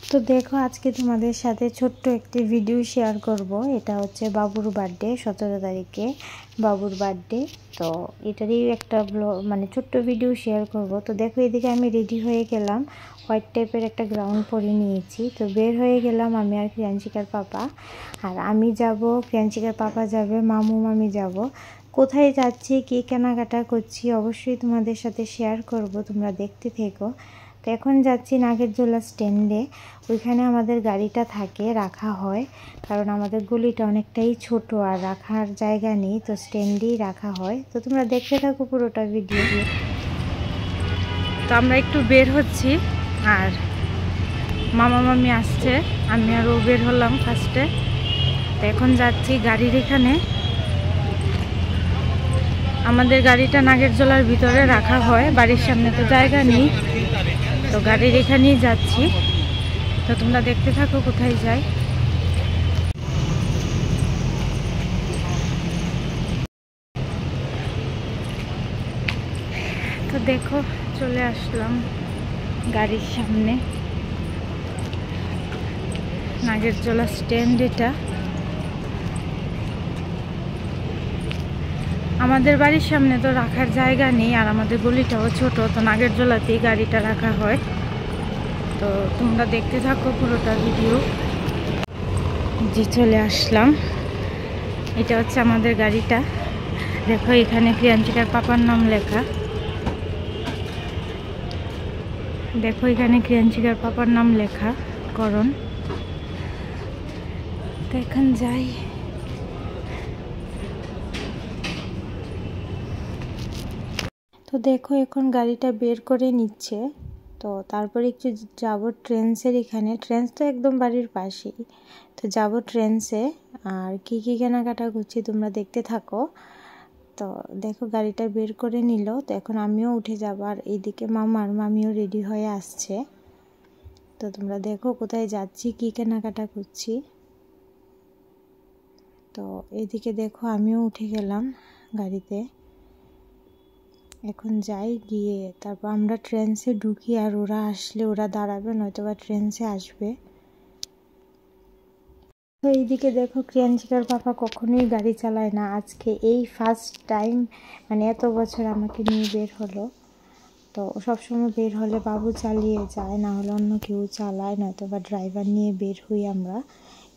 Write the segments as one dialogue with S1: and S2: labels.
S1: তো দেখো আজকে তোমাদের সাথে ছোট্ট একটি ভিডিও শেয়ার করব। এটা হচ্ছে বাবুর বার্থডে, 17 তারিখে বাবুর বার্থডে। তো এটারই একটা মানে ছোট্ট ভিডিও শেয়ার করব। তো দেখো এদিকে আমি রেডি হয়ে গেলাম, হোয়াইট টাইপের একটা গ্রাউন্ড পরে নিয়েছি। তো বের হয়ে গেলাম আমি আর ক্রিয়াঞ্চিকার পাপা। আর আমি যাব, ক্রিয়াঞ্চিকার পাপা যাবে, মামু মামি যাব। কোথায় যাচ্ছি, কী কেনাকাটা করছি অবশ্যই তোমাদের সাথে শেয়ার করব, তোমরা দেখতে থেকো। তো এখন যাচ্ছি নাগেরজোলা স্ট্যান্ডে। ওইখানে আমাদের গাড়িটা থাকে, রাখা হয়, কারণ আমাদের গলিটা অনেকটাই ছোট আর রাখার জায়গা নেই, তো স্ট্যান্ডেই রাখা হয়। তো তোমরা দেখতে থাকো পুরোটা ভিডিও। তো আমরা একটু বের হচ্ছি আর মামা মামি আসছে, আমি আরও বের হলাম ফার্স্টে। তো এখন যাচ্ছি গাড়ির এখানে। আমাদের গাড়িটা নাগেরজোলার ভিতরে রাখা হয়, বাড়ির সামনে তো জায়গা নেই, তো গাড়ির এখানেই যাচ্ছি। তো তোমরা দেখতে থাকো কোথায় যাই। তো দেখো চলে আসলাম গাড়ির সামনে, নাগেরজোলা স্ট্যান্ড। এটা আমাদের বাড়ির সামনে তো রাখার জায়গা নেই, আর আমাদের গলিটাও ছোট, তো নাগেরজোলাতেই গাড়িটা রাখা হয়। তো তোমরা দেখতে থাকো পুরোটা ভিডিও। যে চলে আসলাম, এটা হচ্ছে আমাদের গাড়িটা। দেখো এখানে ক্রিয়াঞ্চিকার পাপার নাম লেখা। দেখো এখানে ক্রিয়াঞ্চিকার পাপার নাম লেখা, করণ। তো এখন যাই। তো দেখো এখন গাড়িটা বের করে নিচ্ছে। তো তারপরে একটু যাব ট্রেন্সের এখানে। ট্রেন্স তো একদম বাড়ির পাশেই, তো যাব ট্রেন্সে। আর কি কি কেনাকাটা করছি তোমরা দেখতে থাকো। তো দেখো গাড়িটা বের করে নিল। তো এখন আমিও উঠে যাব, আর এইদিকে মামার মামিও রেডি হয়ে আসছে। তো তোমরা দেখো কোথায় যাচ্ছি, কি কেনাকাটা করছি। তো এইদিকে দেখো আমিও উঠে গেলাম গাড়িতে। এখন যাই, গিয়ে তারপর আমরা ট্রেন্সে ঢুকি, আর ওরা আসলে ওরা দাঁড়াবে, নয়তো বা ট্রেন্সে আসবে। তো এইদিকে দেখো ক্রিয়াঞ্চিকার পাপা কখনোই গাড়ি চালায় না, আজকে এই ফার্স্ট টাইম, মানে এত বছর আমাকে নিয়ে বের হলো। তো সবসময় বের হলে বাবু চালিয়ে যায়, না হলে অন্য কেউ চালায়, নয়তো বা ড্রাইভার নিয়ে বের হই আমরা।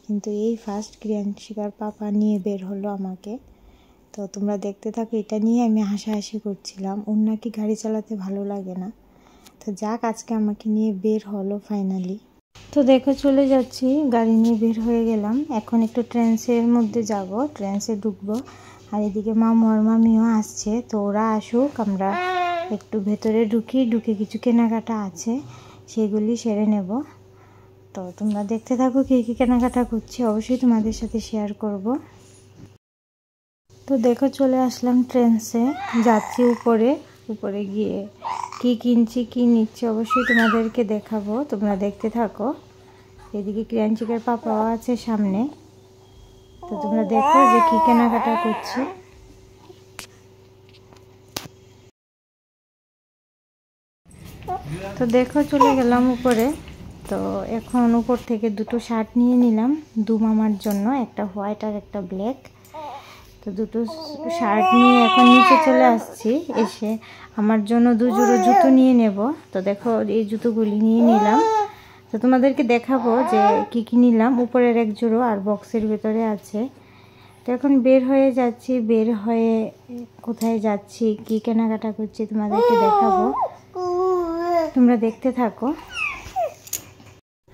S1: কিন্তু এই ফার্স্ট ক্রিয়াঞ্চিকার পাপা নিয়ে বের হলো আমাকে। তো তোমরা দেখতে থাকো। এটা নিয়ে আমি হাসাহাসি করছিলাম, ওর নাকি গাড়ি চালাতে ভালো লাগে না। তো যাক, আজকে আমাকে নিয়ে বের হলো ফাইনালি। তো দেখো চলে যাচ্ছি, গাড়ি নিয়ে বের হয়ে গেলাম। এখন একটু ট্রেন্সের মধ্যে যাব, ট্রেন্সে ঢুকবো। আর এদিকে মামু আর মামিও আসছে, তো ওরা আসুক, আমরা একটু ভেতরে ঢুকে কিছু কেনাকাটা আছে সেগুলি সেরে নেব। তো তোমরা দেখতে থাকো কী কী কেনাকাটা করছি, অবশ্যই তোমাদের সাথে শেয়ার করব। তো দেখো চলে আসলাম ট্রেন্সে, যাচ্ছি উপরে গিয়ে কি কিনছি কি নিচ্ছি অবশ্যই তোমাদেরকে দেখাবো, তোমরা দেখতে থাকো। এদিকে ক্রিয়াঞ্চিকার পাপাও আছে সামনে। তো তোমরা দেখো যে কি কেনাকাটা করছি। তো দেখো চলে গেলাম উপরে। তো এখন উপর থেকে দুটো শার্ট নিয়ে নিলাম দু মামার জন্য, একটা হোয়াইট আর একটা ব্ল্যাক। তো দুটো শার্ট নিয়ে এখন নিচে চলে আসছি। এসে আমার জন্য দু জোড়ো জুতো নিয়ে নেব। তো দেখো এই জুতোগুলি নিয়ে নিলাম। তো তোমাদেরকে দেখাবো যে কি কি নিলাম। উপরের এক জোড়ো আর বক্সের ভেতরে আছে। তো এখন বের হয়ে যাচ্ছি, বের হয়ে কোথায় যাচ্ছি কি কেনাকাটা করছি তোমাদেরকে দেখাবো, তোমরা দেখতে থাকো।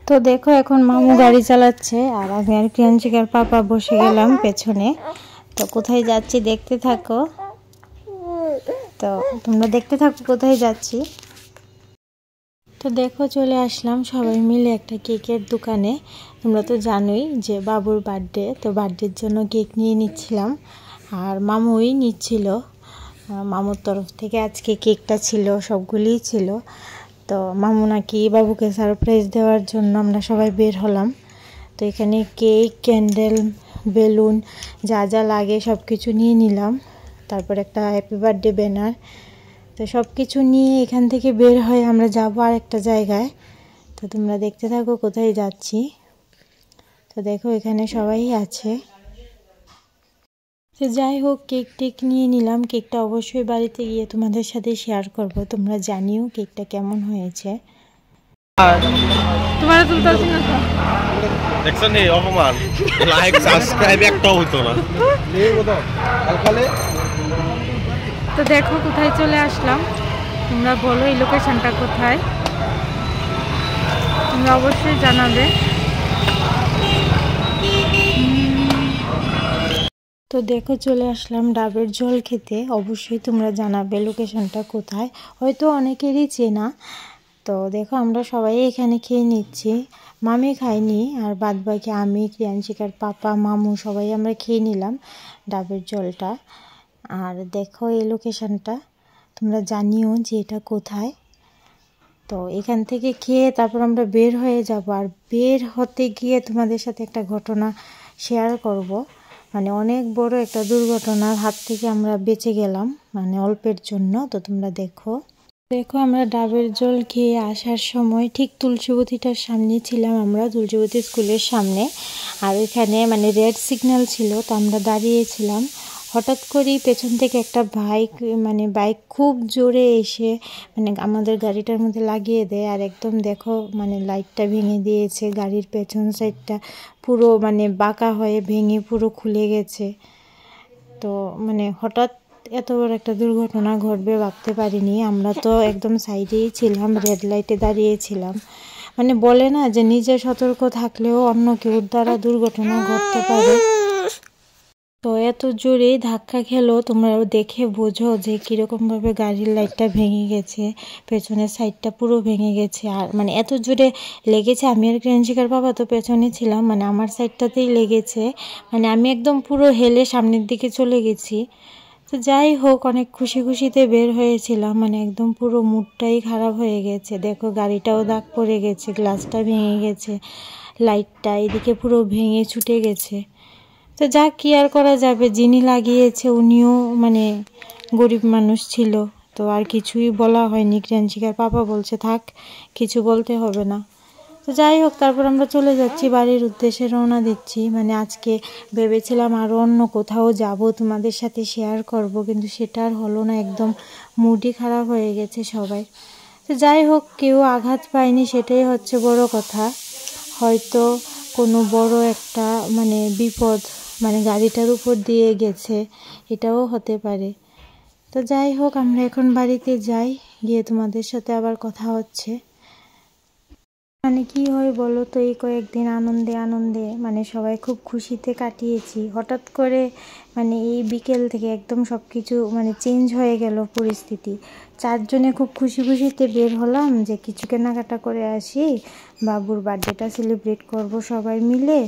S1: তো দেখো এখন মামু গাড়ি চালাচ্ছে, আর আমি আর ক্রিয়াঞ্চিকার পাপা বসে গেলাম পেছনে। তো কোথায় যাচ্ছি দেখতে থাকো। তো তোমরা দেখতে থাকো কোথায় যাচ্ছি। তো দেখো চলে আসলাম সবাই মিলে একটা কেকের দোকানে। তোমরা তো জানোই যে বাবুর বার্থডে, তো বার্থডের জন্য কেক নিয়ে নিচ্ছিলাম, আর মামুই নিচ্ছিল। মামুর তরফ থেকে আজকে কেকটা ছিল, সবগুলিই ছিল। তো মামু নাকি বাবুকে সারপ্রাইজ দেওয়ার জন্য আমরা সবাই বের হলাম। তো এখানে কেক, ক্যান্ডেল, বেলুন যা যা লাগে সব কিছু নিয়ে নিলাম। তারপর একটা হ্যাপি বার্থডে ব্যানার। তো সব কিছু নিয়ে এখান থেকে বের হয়ে আমরা যাব আর একটা জায়গায়। তো তো তোমরা দেখতে থাকো কোথায় যাচ্ছি। তো দেখো এখানে সবাই আছে। তো যাই হোক, কেক টেক নিয়ে নিলাম। কেকটা অবশ্যই বাড়িতে গিয়ে তোমাদের সাথে শেয়ার করব, তোমরা জানিও কেকটা কেমন হয়েছে। তোমার তুলতেছি না তো
S2: দেখছেন এই অপমান, লাইক সাবস্ক্রাইব একটাও হতো না।
S1: তো দেখো কোথায় চলে আসলাম, তোমরা বলো এই লোকেশনটা কোথায়, তোমরা অবশ্যই জানাবে। তো দেখো চলে আসলাম ডাবের জল খেতে, অবশ্যই তোমরা জানাবে লোকেশনটা কোথায়, হয়তো অনেকেরই চেনা। তো দেখো আমরা সবাই এখানে খেয়ে নিচ্ছি, মামি খাইনি, আর বাদ বাকি আমি, ক্রিয়াঞ্চিকার পাপা, মামু সবাই আমরা খেয়ে নিলাম ডাবের জলটা। আর দেখো এই লোকেশনটা, তোমরা জানিও যে এটা কোথায়। তো এখান থেকে খেয়ে তারপর আমরা বের হয়ে যাব, আর বের হতে গিয়ে তোমাদের সাথে একটা ঘটনা শেয়ার করব। মানে অনেক বড় একটা দুর্ঘটনার হাত থেকে আমরা বেঁচে গেলাম, মানে অল্পের জন্য। তো তোমরা দেখো আমরা ডাবের জল খেয়ে আসার সময় ঠিক তুলসীবতীটার সামনে ছিলাম, আমরা তুলসীবতী স্কুলের সামনে। আর ওইখানে মানে রেড সিগন্যাল ছিল, তো আমরা দাঁড়িয়েছিলাম। হঠাৎ করেই পেছন থেকে একটা বাইক খুব জোরে এসে মানে আমাদের গাড়িটার মধ্যে লাগিয়ে দেয়, আর একদম দেখো মানে লাইটটা ভেঙে দিয়েছে, গাড়ির পেছন সাইডটা পুরো মানে বাঁকা হয়ে ভেঙে পুরো খুলে গেছে। তো মানে হঠাৎ এত বড় একটা দুর্ঘটনা ঘটবে ভাবতে পারিনি। আমরা তো একদম সাইডেই ছিলাম, রেড লাইটে দাঁড়িয়েছিলাম। মানে বলে না যে নিজে সতর্ক থাকলেও অন্য কেউ দ্বারা দুর্ঘটনা ঘটতে পারে। তো এত জোরে ধাক্কা খেলো, তোমরাও দেখে বোঝো যে কীরকমভাবে গাড়ির লাইটটা ভেঙে গেছে, পেছনের সাইডটা পুরো ভেঙে গেছে। আর মানে এত জোরে লেগেছে, আমি আর ক্রিয়াঞ্চিকার বাবা তো পেছনে ছিলাম, মানে আমার সাইডটাতেই লেগেছে, মানে আমি একদম পুরো হেলে সামনের দিকে চলে গেছি। তো যাই হোক, অনেক খুশিতে বের হয়েছিলাম, মানে একদম পুরো মুডটাই খারাপ হয়ে গেছে। দেখো গাড়িটাও দাগ পড়ে গেছে, গ্লাসটা ভেঙে গেছে, লাইটটা এদিকে পুরো ভেঙে ছুটে গেছে। তো যা কি আর করা যাবে, যিনি লাগিয়েছে উনিও মানে গরিব মানুষ ছিল, তো আর কিছুই বলা হয়নি। ক্রিয়াঞ্চিকার পাপা বলছে থাক, কিছু বলতে হবে না। তো যাই হোক, তারপর আমরা চলে যাচ্ছি বাড়ির উদ্দেশ্যে, রওনা দিচ্ছি। মানে আজকে ভেবেছিলাম আরও অন্য কোথাও যাব, তোমাদের সাথে শেয়ার করব, কিন্তু সেটা আর হলো না, একদম মুডই খারাপ হয়ে গেছে সবাই। তো যাই হোক, কেউ আঘাত পায়নি, সেটাই হচ্ছে বড় কথা। হয়তো কোনো বড় একটা মানে বিপদ মানে গাড়িটার উপর দিয়ে গেছে, এটাও হতে পারে। তো যাই হোক, আমরা এখন বাড়িতে যাই, গিয়ে তোমাদের সাথে আবার কথা হচ্ছে। মানে কি হয় বলো তো, এই কয়েকদিন আনন্দে মানে সবাই খুব খুশিতে কাটিয়েছি। হঠাৎ করে মানে এই বিকেল থেকে একদম সব কিছু মানে চেঞ্জ হয়ে গেল পরিস্থিতি। চারজনে খুব খুশিতে বের হলাম যে কিছু কেনাকাটা করে আসি, বাবুর বার্থডেটা সেলিব্রেট করব সবাই মিলে।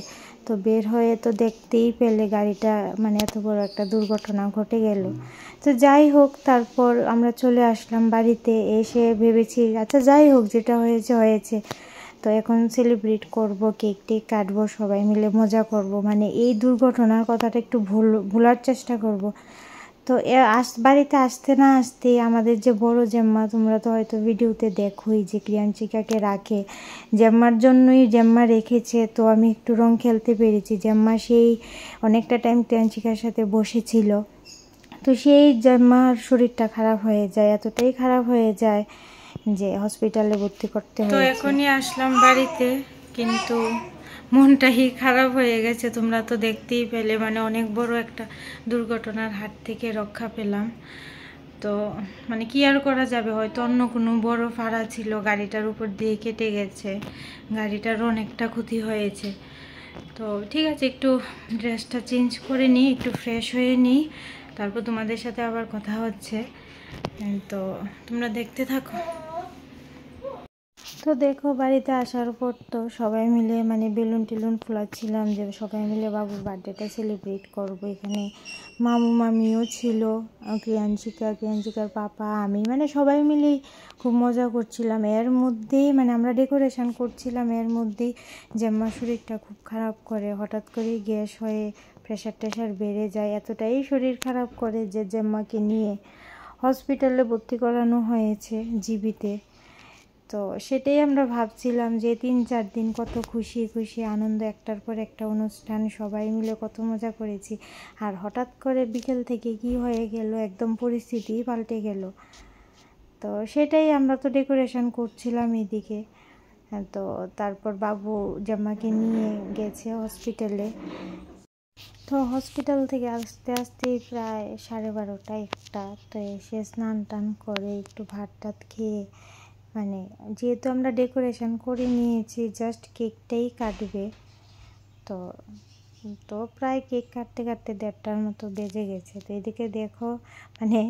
S1: তো বের হয়ে তো দেখতেই পেলে গাড়িটা মানে এত বড় একটা দুর্ঘটনা ঘটে গেল। তো যাই হোক, তারপর আমরা চলে আসলাম বাড়িতে। এসে ভেবেছি আচ্ছা যাই হোক, যেটা হয়েছে, তো এখন সেলিব্রেট করব, কেক টেক কাটবো, সবাই মিলে মজা করব, মানে এই দুর্ঘটনার কথাটা একটু ভোলার চেষ্টা করব। তো বাড়িতে আসতে না আসতেই আমাদের যে বড় জেম্মা, তোমরা তো হয়তো ভিডিওতে দেখোই যে ক্রিয়াঞ্চিকাকে রাখে, জেম্মার জন্যই জেম্মা রেখেছে। তো আমি একটু রং খেলতে পেরেছি, জেম্মা সেই অনেকটা টাইম ক্রিয়াঞ্চিকার সাথে বসেছিল। তো সেই জেম্মার শরীরটা খারাপ হয়ে যায়, এতটাই খারাপ হয়ে যায় যে হসপিটালে ভর্তি করতে হয়েছে। তো এখনই আসলাম বাড়িতে, কিন্তু মনটাই খারাপ হয়ে গেছে। তোমরা তো দেখতেই পেলে, মানে অনেক বড় একটা দুর্ঘটনার হাত থেকে রক্ষা পেলাম। তো মানে কি আর করা যাবে, হয়তো অন্য কোনো বড় ফাড়া ছিল, গাড়িটার উপর দিয়ে কেটে গেছে, গাড়িটার অনেকটা ক্ষতি হয়েছে। তো ঠিক আছে, একটু ড্রেসটা চেঞ্জ করে নিই, একটু ফ্রেশ হয়ে নিই, তারপর তোমাদের সাথে আবার কথা হচ্ছে। তো তোমরা দেখতে থাকো। তো দেখো বাড়িতে আসার পর তো সবাই মিলে মানে বেলুন টেলুন ফোলাচ্ছিলাম, যে সবাই মিলে বাবুর বার্থডেটা সেলিব্রেট করবো। এখানে মামু মামিও ছিল, ক্রিয়াঞ্চিকার পাপা, আমি, মানে সবাই মিলেই খুব মজা করছিলাম। এর মধ্যেই মানে আমরা ডেকোরেশন করছিলাম, এর মধ্যেই জেম্মার শরীরটা খুব খারাপ করে, হঠাৎ করেই গ্যাস হয়ে প্রেশার বেড়ে যায়, এতটাই শরীর খারাপ করে যে জেম্মাকে নিয়ে হসপিটালে ভর্তি করানো হয়েছে জিবিতে। তো সেটাই আমরা ভাবছিলাম যে 3-4 দিন কত খুশি খুশি আনন্দ, একটার পর একটা অনুষ্ঠান, সবাই মিলে কত মজা করেছি। আর হঠাৎ করে বিকেল থেকে কি হয়ে গেল, একদম পরিস্থিতি পাল্টে গেল। তো সেটাই, আমরা তো ডেকোরেশন করছিলাম এদিকে। তো তারপর বাবু জাম্মাকে নিয়ে গেছে হসপিটালে। তো হসপিটাল থেকে আসতে আসতেই প্রায় 12:30-1টা। তো এসে স্নান টান করে একটু ভাত টাত খেয়ে, মানে যেহেতু আমরা ডেকোরেশন করে নিয়েছি, জাস্ট কেকটাই কাটবে। তো তো প্রায় কেক কাটতে কাটতে 1:30টার মতো বেজে গেছে। তো এদিকে দেখো, মানে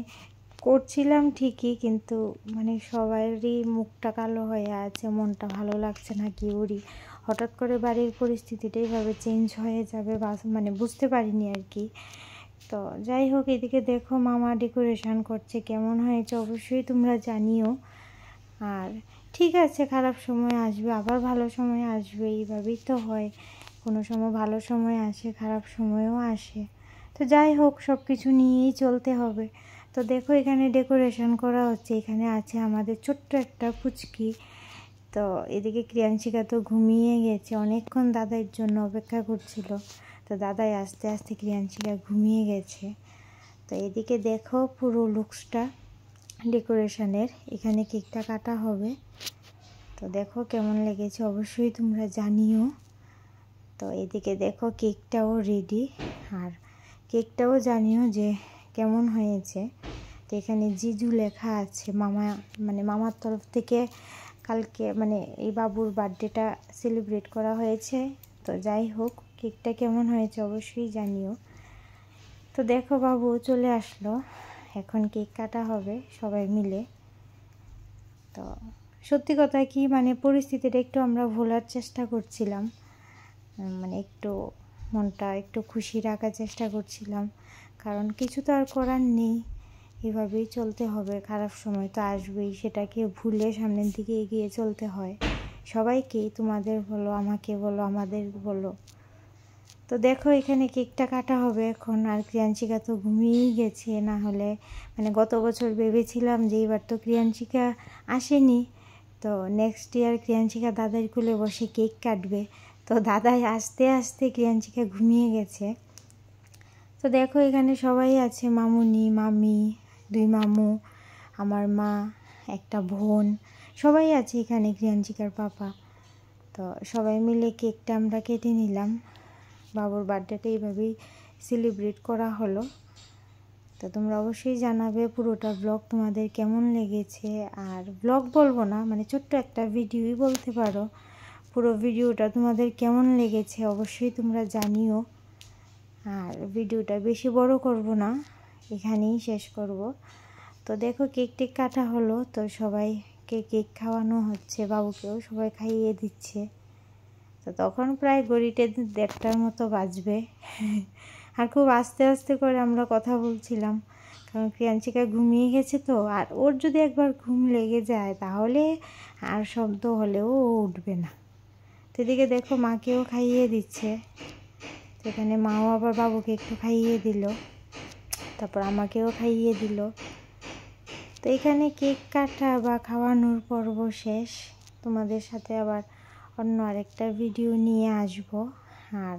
S1: করছিলাম ঠিকই, কিন্তু মানে সবারই মুখটা কালো হয়ে আছে, মনটা ভালো লাগছে না কি ওরই। হঠাৎ করে বাড়ির পরিস্থিতিটা এইভাবে চেঞ্জ হয়ে যাবে মানে বুঝতে পারিনি আর কি। তো যাই হোক, এদিকে দেখো মামা ডেকোরেশন করছে, কেমন হয়েছে অবশ্যই তোমরা জানিও। আর ঠিক আছে, খারাপ সময় আসবে, আবার ভালো সময় আসবে, এইভাবেই তো হয়। কোনো সময় ভালো সময় আসে, খারাপ সময়ও আসে। তো যাই হোক, সব কিছু নিয়েই চলতে হবে। তো দেখো এখানে ডেকোরেশন করা হচ্ছে, এখানে আছে আমাদের ছোট্ট একটা পুচকি। তো এদিকে ক্রিয়াংশিকা তো ঘুমিয়ে গেছে, অনেকক্ষণ দাদার জন্য অপেক্ষা করছিল। তো দাদাই আস্তে আস্তে ক্রিয়াংশিকা ঘুমিয়ে গেছে। তো এদিকে দেখো পুরো লুকসটা ডেকোরেশনের, এখানে কেকটা কাটা হবে। তো দেখো কেমন লেগেছে অবশ্যই তোমরা জানিও। তো এদিকে দেখো কেকটাও রেডি, আর কেকটাও জানিও যে কেমন হয়েছে। তো এখানে জিজু লেখা আছে, মামা মানে মামার তরফ থেকে কালকে মানে এই বাবুর বার্থডেটা সেলিব্রেট করা হয়েছে। তো যাই হোক, কেকটা কেমন হয়েছে অবশ্যই জানিও। তো দেখো বাবু চলে আসলো, এখন কেক কাটা হবে সবাই মিলে। তো সত্যি কথা কি, মানে পরিস্থিতিটা একটু আমরা ভোলার চেষ্টা করছিলাম, মানে একটু মনটা একটু খুশি রাখার চেষ্টা করছিলাম, কারণ কিছু তো আর করার নেই, এভাবেই চলতে হবে। খারাপ সময় তো আসবেই, সেটাকে ভুলে সামনের দিকে এগিয়ে চলতে হয় সবাইকেই, তোমাদের বলো, আমাকে বলো, আমাদের বলো। তো দেখো এখানে কেকটা কাটা হবে এখন। আর ক্রিয়াংশিকা তো ঘুমিয়েই গেছে, না হলে মানে গত বছর ভেবেছিলাম যে এবার তো ক্রিয়াংশিকা আসেনি, তো নেক্সট ইয়ার ক্রিয়াংশিকা দাদার কোলে বসে কেক কাটবে। তো দাদাই আস্তে আস্তে ক্রিয়াংশিকা ঘুমিয়ে গেছে। তো দেখো এখানে সবাই আছে, মামুনি, মামি, 2 মামু, আমার মা, একটা বোন, সবাই আছে এখানে, ক্রিয়াংশিকার পাপা। তো সবাই মিলে কেকটা আমরা কেটে নিলাম। বাবুর বার্থডেটা এইভাবেই সেলিব্রেট করা হলো। তো তোমরা অবশ্যই জানাবে পুরোটা ব্লগ তোমাদের কেমন লেগেছে। আর ব্লগ বলবো না, মানে ছোট্ট একটা ভিডিওই বলতে পারো। পুরো ভিডিওটা তোমাদের কেমন লেগেছে অবশ্যই তোমরা জানিও। আর ভিডিওটা বেশি বড় করব না, এখানেই শেষ করব। তো দেখো কেক টেক কাটা হলো, তো সবাইকে কেক খাওয়ানো হচ্ছে, বাবুকেও সবাই খাইয়ে দিচ্ছে। তো তখন প্রায় ঘড়িতে 1:30টার মতো বাজবে। আর খুব আস্তে আস্তে করে আমরা কথা বলছিলাম, কারণ ক্রিয়াংশিকা ঘুমিয়ে গেছে। তো আর ওর যদি একবার ঘুম লেগে যায় তাহলে আর শব্দ হলেও ও উঠবে না। তো এদিকে দেখো মাকেও খাইয়ে দিচ্ছে। তো এখানে মাও আবার বাবুকে একটু খাইয়ে দিল, তারপর আমাকেও খাইয়ে দিল। তো এখানে কেক কাটা বা খাওয়ানোর পর্ব শেষ। তোমাদের সাথে আবার অন্য আরেকটা ভিডিও নিয়ে আসব। আর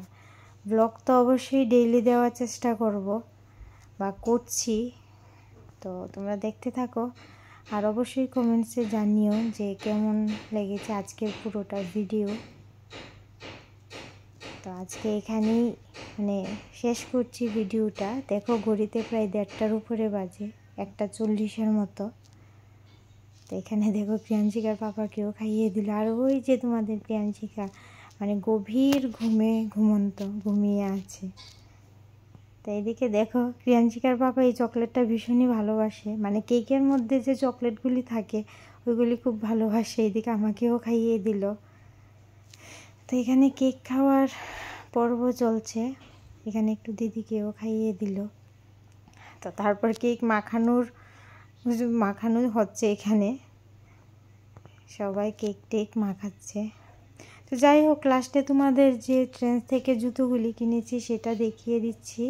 S1: ব্লগ তো অবশ্যই ডেইলি দেওয়ার চেষ্টা করব বা করছি। তো তোমরা দেখতে থাকো, আর অবশ্যই কমেন্টসে জানিও যে কেমন লেগেছে আজকের পুরোটা ভিডিও। তো আজকে এখানেই মানে শেষ করছি ভিডিওটা। দেখো ঘড়িতে প্রায় 1:30টার উপরে বাজে, 1:40-এর মতো। তো এখানে দেখো ক্রিয়াংশিকার পাপাকেও খাইয়ে দিল। আর ওই যে তোমাদের ক্রিয়াংশিকা মানে গভীর ঘুমিয়ে আছে। তো এদিকে দেখো ক্রিয়াংশিকার পাপা এই চকলেটটা ভীষণই ভালোবাসে, মানে কেকের মধ্যে যে চকলেটগুলি থাকে ওইগুলি খুব ভালোবাসে। এদিকে আমাকেও খাইয়ে দিল। তো এখানে কেক খাওয়ার পর্ব চলছে, এখানে একটু দিদিকেও খাইয়ে দিল। তো তারপর কেক মাখানো হচ্ছে, এখানে সবাই কেক টেক মাখাচ্ছে। তো যাই হোক, লাস্টে তোমাদের যে ট্রেন্ডস থেকে জুতোগুলি কিনেছি সেটা দেখিয়ে দিচ্ছি।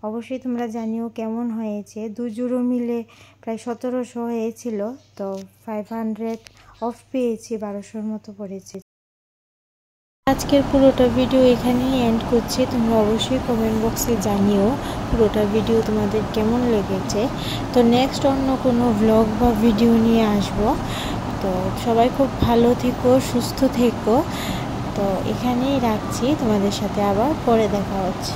S1: অবশ্যই তোমরা জানিও কেমন হয়েছে। 2 জোড়ো মিলে প্রায় 1700 হয়েছিল, তো 500 অফ পেয়েছি, 1200-র মতো পড়েছে। আজকের পুরোটা ভিডিও এখানেই এন্ড করছি। তোমরা অবশ্যই কমেন্ট বক্সে জানিও পুরোটা ভিডিও তোমাদের কেমন লেগেছে। তো নেক্সট অন্য কোনো ব্লগ বা ভিডিও নিয়ে আসব। তো সবাই খুব ভালো থেকো, সুস্থ থেকো। তো এখানেই রাখছি, তোমাদের সাথে আবার পরে দেখা হচ্ছে।